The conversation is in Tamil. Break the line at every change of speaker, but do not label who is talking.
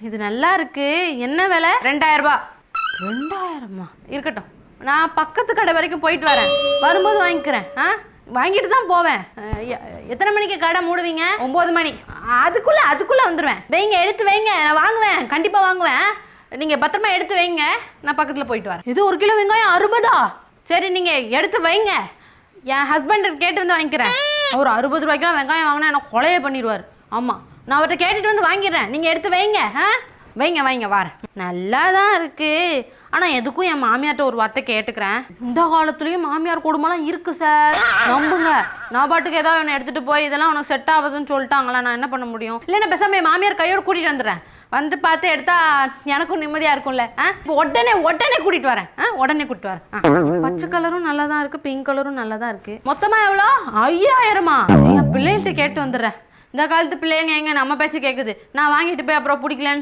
இது நல்லா இருக்கு. என்ன விலை? 2000 ரூபாய். 2000மா? இருக்கட்டும், நான் பக்கத்து கடை வரைக்கும் போயிட்டு வரேன், வரும்போது வாங்கிக்கிறேன். வாங்கிட்டு தான் போவேன். எத்தனை மணிக்கு கடை மூடுவீங்க? 9 மணி. அதுக்குள்ளே வந்துடுவேன். வைங்க, எடுத்து வைங்க, நான் வாங்குவேன், கண்டிப்பாக வாங்குவேன். நீங்கள் பத்திரமா எடுத்து வைங்க, நான் பக்கத்தில் போயிட்டு வரேன். இது 1 கிலோ வெங்காயம் 60. சரி, நீங்கள் எடுத்து வைங்க, என் ஹஸ்பண்ட் கேட்டு வந்து வாங்கிக்கிறேன். அவர் 60 ரூபாய்க்குலாம் வெங்காயம் வாங்கினா எனக்கு கொலையே பண்ணிடுவார். ஆமாம், நான் அவர்கிட்ட கேட்டுட்டு வந்து வாங்கிடுறேன், நீங்கள் எடுத்து வைங்க. வைங்க வரேன். நல்லா தான் இருக்குது. ஆனால் எதுக்கும் என் மாமியார்ட்ட ஒரு வார்த்தை கேட்டுக்கிறேன். இந்த காலத்துலேயும் மாமியார் குடும்பம்லாம் இருக்குது சார், நம்புங்க. நான் பாட்டுக்கு ஏதாவது ஒன்று எடுத்துகிட்டு போய் இதெல்லாம் உனக்கு செட் ஆகுதுன்னு சொல்லிட்டாங்களா, நான் என்ன பண்ண முடியும்? இல்லைன்னா பேசாமல் என் மாமியார் கையோடு கூட்டிகிட்டு வந்துடுறேன். வந்து பார்த்து எடுத்தா எனக்கும் நிம்மதியாக இருக்கும்ல. உடனே கூட்டிகிட்டு வரேன். உடனே கூட்டிட்டு வரேன். பச்சை கலரும் நல்லா தான் இருக்குது, பிங்க் கலரும் நல்லா தான் இருக்குது. மொத்தமாக எவ்வளோ? 5000மா? என் பிள்ளைகள்கிட்ட கேட்டு வந்துடுறேன். இந்த காலத்து பிள்ளைங்க எங்க நம்ம பேச்சு கேட்குது? நான் வாங்கிட்டு போய் அப்புறம் பிடிக்கலன்னு